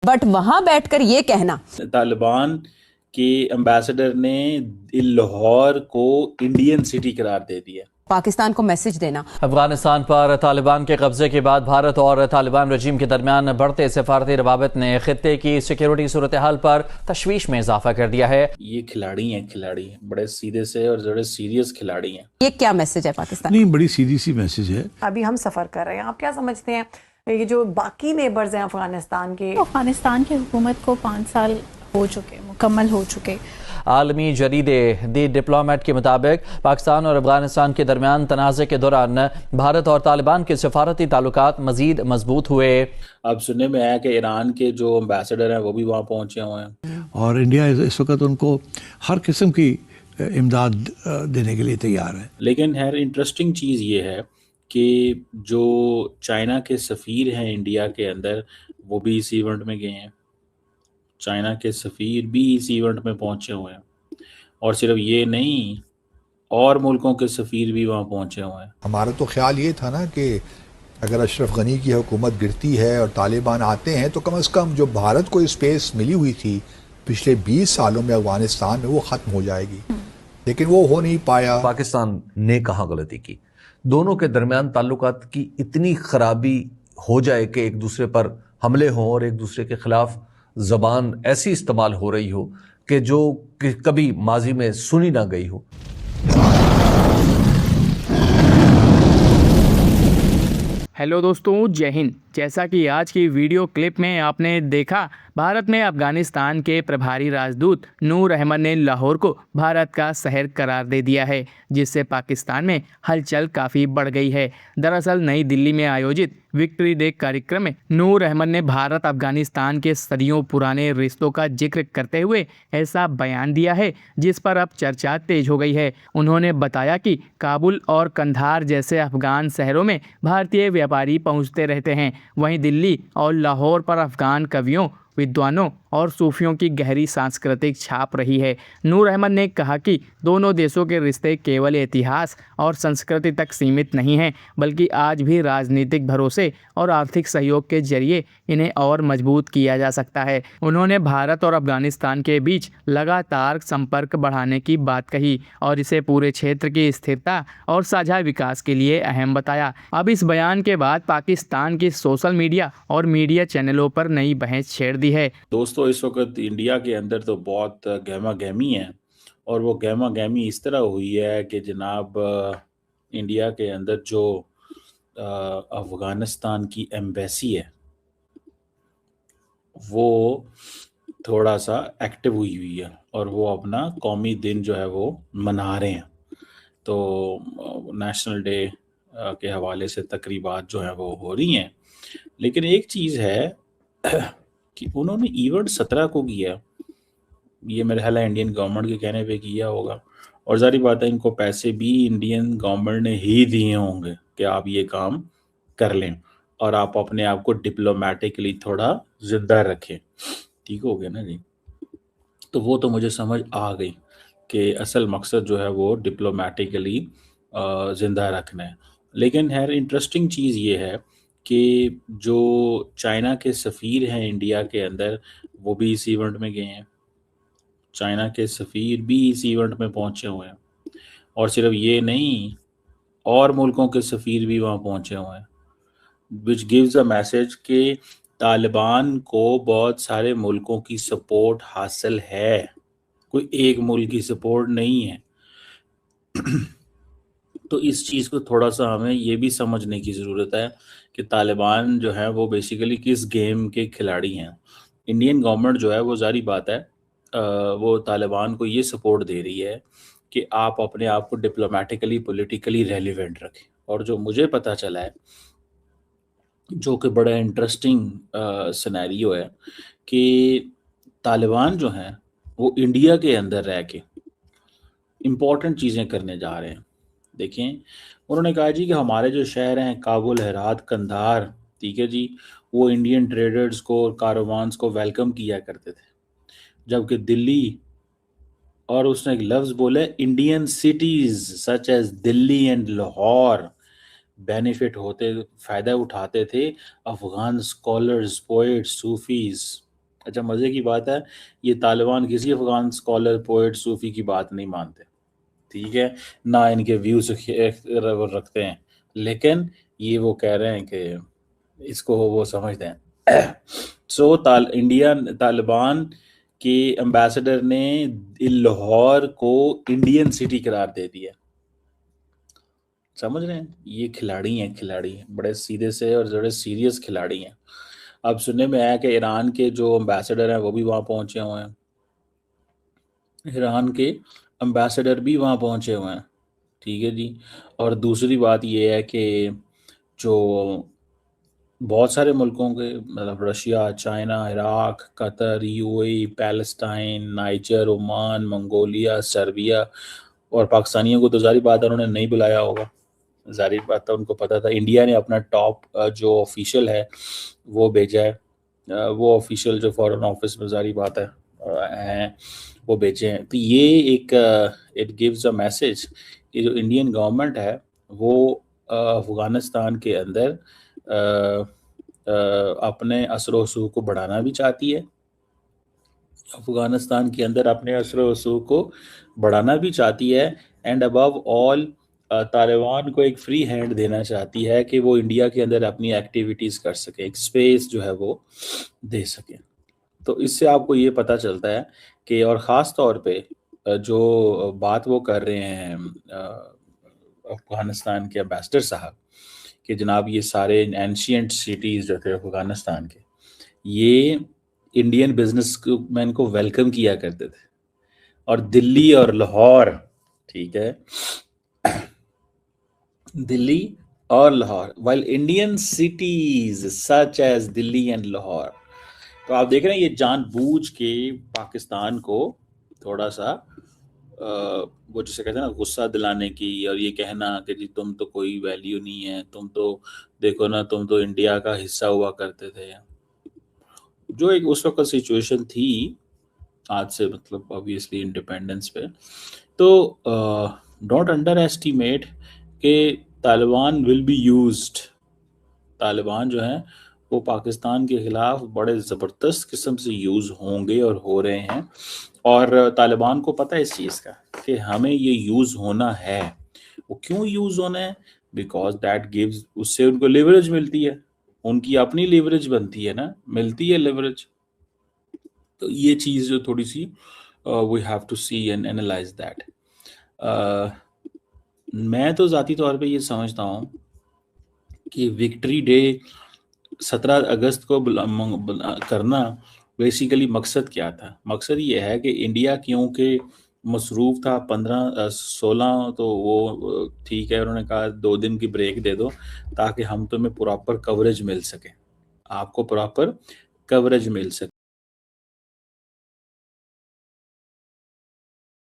But वहां बैठकर ये कहना, तालिबान के एम्बेसडर ने लाहौर को इंडियन सिटी करार दे दिया। पाकिस्तान को मैसेज देना। अफगानिस्तान पर तालिबान के कब्जे के बाद भारत और तालिबान रजीम के दरमियान बढ़ते सफारती रवाबित ने खित्ते की सिक्योरिटी सूरत हाल पर तशवीश में इजाफा कर दिया है। ये खिलाड़ी बड़े सीधे से और बड़े सीरियस खिलाड़ी हैं। ये क्या मैसेज है पाकिस्तान? नहीं, बड़ी सीधी सी मैसेज है। अभी हम सफ़र कर रहे हैं, आप क्या समझते हैं ये जो बाकी नेबर्स हैं अफगानिस्तान की हुकूमत को 5 साल हो चुके, मुकम्मल हो चुके। आलमी जरीदे दी डिप्लोमेट के मुताबिक पाकिस्तान और अफगानिस्तान के दरमियान तनाज़े के दौरान भारत और तालिबान के सफारती ताल्लुकात मजीद मजबूत हुए। अब सुनने में आया कि ईरान के जो एम्बेसडर हैं वो भी वहाँ पहुँचे हुए हैं और इंडिया इस वक्त उनको हर किस्म की इमदाद देने के लिए तैयार है। लेकिन खैर इंटरेस्टिंग चीज़ ये है कि जो चाइना के सफ़ीर हैं इंडिया के अंदर वो भी इस इवेंट में गए हैं। चाइना के सफ़ीर भी इस इवेंट में पहुंचे हुए हैं और सिर्फ ये नहीं, और मुल्कों के सफ़ीर भी वहाँ पहुंचे हुए हैं। हमारा तो ख्याल ये था ना कि अगर अशरफ गनी की हुकूमत गिरती है और तालिबान आते हैं तो कम से कम जो भारत को स्पेस मिली हुई थी पिछले 20 सालों में अफगानिस्तान में वो ख़त्म हो जाएगी, लेकिन वो हो नहीं पाया। पाकिस्तान ने कहाँ गलती की? दोनों के दरमियान ताल्लुकात की इतनी खराबी हो जाए कि एक दूसरे पर हमले हों और एक दूसरे के खिलाफ ज़बान ऐसी इस्तेमाल हो रही हो कि जो कभी माजी में सुनी ना गई हो। हेलो दोस्तों, जय हिंद। जैसा कि आज की वीडियो क्लिप में आपने देखा, भारत में अफगानिस्तान के प्रभारी राजदूत नूर अहमद ने लाहौर को भारत का शहर करार दे दिया है, जिससे पाकिस्तान में हलचल काफ़ी बढ़ गई है। दरअसल नई दिल्ली में आयोजित विक्ट्री डे कार्यक्रम में नूर अहमद ने भारत अफगानिस्तान के सदियों पुराने रिश्तों का जिक्र करते हुए ऐसा बयान दिया है जिस पर अब चर्चा तेज हो गई है। उन्होंने बताया कि काबुल और कंधार जैसे अफगान शहरों में भारतीय व्यापारी पहुंचते रहते हैं, वहीं दिल्ली और लाहौर पर अफगान कवियों, विद्वानों और सूफियों की गहरी सांस्कृतिक छाप रही है। नूर अहमद ने कहा कि दोनों देशों के रिश्ते केवल इतिहास और संस्कृति तक सीमित नहीं हैं, बल्कि आज भी राजनीतिक भरोसे और आर्थिक सहयोग के जरिए इन्हें और मजबूत किया जा सकता है। उन्होंने भारत और अफगानिस्तान के बीच लगातार संपर्क बढ़ाने की बात कही और इसे पूरे क्षेत्र की स्थिरता और साझा विकास के लिए अहम बताया। अब इस बयान के बाद पाकिस्तान की सोशल मीडिया और मीडिया चैनलों पर नई बहस छेड़ दी है। दोस्तों, इस वक्त इंडिया के अंदर तो बहुत गहमा गहमी है और वो गहमा गहमी इस तरह हुई है कि जनाब इंडिया के अंदर जो अफगानिस्तान की एम्बेसी है वो थोड़ा सा एक्टिव हुई है और वो अपना कौमी दिन जो है वो मना रहे हैं। तो नेशनल डे के हवाले से तकरीबात जो हैं वो हो रही हैं, लेकिन एक चीज़ है कि उन्होंने इवेंट 17 को किया। ये मेरे ख्याल है इंडियन गवर्नमेंट के कहने पे किया होगा और जारी बात है इनको पैसे भी इंडियन गवर्नमेंट ने ही दिए होंगे कि आप ये काम कर लें और आप अपने आप को डिप्लोमेटिकली थोड़ा जिंदा रखें। ठीक हो गया ना जी? तो वो तो मुझे समझ आ गई कि असल मकसद जो है वो डिप्लोमेटिकली ज़िंदा रखना है। लेकिन खैर इंटरेस्टिंग चीज़ ये है कि जो चाइना के सफ़ीर हैं इंडिया के अंदर वो भी इस इवेंट में गए हैं। चाइना के सफ़ीर भी इस इवेंट में पहुंचे हुए हैं और सिर्फ ये नहीं, और मुल्कों के सफ़ीर भी वहाँ पहुंचे हुए हैं, विच गिव्स अ मैसेज कि तालिबान को बहुत सारे मुल्कों की सपोर्ट हासिल है, कोई एक मुल्क की सपोर्ट नहीं है। तो इस चीज़ को थोड़ा सा हमें ये भी समझने की ज़रूरत है कि तालिबान जो है वो बेसिकली किस गेम के खिलाड़ी हैं। इंडियन गवर्नमेंट जो है वो जारी बात है वो तालिबान को ये सपोर्ट दे रही है कि आप अपने आप को डिप्लोमेटिकली पॉलिटिकली रेलिवेंट रखें। और जो मुझे पता चला है, जो कि बड़ा इंटरेस्टिंग सिनेरियो है, कि तालिबान जो हैं वो इंडिया के अंदर रह के इम्पॉर्टेंट चीज़ें करने जा रहे हैं। देखें, उन्होंने कहा जी कि हमारे जो शहर हैं काबुल, हेरात, कंधार, ठीक है जी, वो इंडियन ट्रेडर्स को और कारोवान्स को वेलकम किया करते थे, जबकि दिल्ली, और उसने एक लफ्ज़ बोला, Indian cities such as Delhi and Lahore benefit होते, फ़ायदा उठाते थे अफ़गान स्कॉलर्स, पोइट्स, सूफीज़ अच्छा, मज़े की बात है, ये तालिबान किसी अफ़गान स्कॉलर, पोएट, सूफ़ी की बात नहीं मानते, ठीक है? ना इनके व्यूज़ वो रखते हैं, लेकिन ये वो कह रहे हैं कि इसको वो समझते हैं। सो तालिबान के एम्बेसडर ने लाहौर को इंडियन सिटी करार दे दिया। समझ रहे हैं? ये खिलाड़ी हैं, खिलाड़ी बड़े सीधे से और बड़े सीरियस खिलाड़ी हैं। अब सुनने में आया कि ईरान के जो एम्बेसडर हैं वो भी वहाँ पहुँचे हुए हैं। ईरान के एम्बेसडर भी वहाँ पहुँचे हुए हैं, ठीक है जी। और दूसरी बात ये है कि जो बहुत सारे मुल्कों के, मतलब Russia, China, Iraq, Qatar, UAE, Palestine, niger, Oman, Mongolia, Serbia और पाकिस्तानियों को तो ज़ाहिर बात है उन्होंने नहीं बुलाया होगा, ज़ाहिर बात है उनको पता था। इंडिया ने अपना टॉप जो ऑफिशियल है वो भेजा है, वो ऑफिशियल जो फॉरेन ऑफिस में ज़ाहिर बात है हैं वो भेजे हैं। तो ये एक इट गिव्स अ मैसेज कि जो इंडियन गवर्नमेंट है वो अफ़गानिस्तान के अंदर अपने असर वसूख को बढ़ाना भी चाहती है, अफ़गानिस्तान के अंदर अपने असर वसूख को बढ़ाना भी चाहती है, एंड अबव ऑल तालिबान को एक फ्री हैंड देना चाहती है कि वो इंडिया के अंदर अपनी एक्टिविटीज़ कर सके, एक स्पेस जो है वो दे सके। तो इससे आपको ये पता चलता है कि, और ख़ास तौर पे जो बात वो कर रहे हैं अफ़गानिस्तान के एम्बेसडर साहब कि जनाब ये सारे एंशियंट सिटीज़ जो थे अफ़गानिस्तान के, ये इंडियन बिजनेसमैन को वेलकम किया करते थे, और दिल्ली और लाहौर, ठीक है, दिल्ली और Lahore, while Indian cities such as Delhi and Lahore. तो आप देख रहे हैं ये जानबूझ के पाकिस्तान को थोड़ा सा वो जिसे कहते हैं ना गुस्सा दिलाने की, और ये कहना कि जी तुम तो कोई वैल्यू नहीं है, तुम तो देखो ना, तुम तो इंडिया का हिस्सा हुआ करते थे, जो एक उस वक्त सिचुएशन थी आज से मतलब ऑब्वियसली इंडिपेंडेंस पे। तो डोंट अंडर एस्टिमेट कि Taliban will be used, Taliban जो है वो पाकिस्तान के खिलाफ बड़े ज़बरदस्त किस्म से यूज़ होंगे और हो रहे हैं, और तालिबान को पता है इस चीज़ का कि हमें ये यूज़ होना है। वो क्यों यूज़ होना है? बिकॉज दैट गिव्स, उससे उनको लेवरेज मिलती है, उनकी अपनी लेवरेज बनती है ना, मिलती है लेवरेज। तो ये चीज़ जो थोड़ी सी we have to see and analyse that. मैं तो ज़ाती तौर पे ये समझता हूँ कि विक्ट्री डे 17 अगस्त को करना बेसिकली मकसद क्या था? मकसद ये है कि इंडिया क्योंकि मसरूफ़ था 15-16, तो वो ठीक है, उन्होंने कहा 2 दिन की ब्रेक दे दो ताकि हम तुम्हें प्रॉपर कवरेज मिल सके, आपको प्रॉपर कवरेज मिल सके।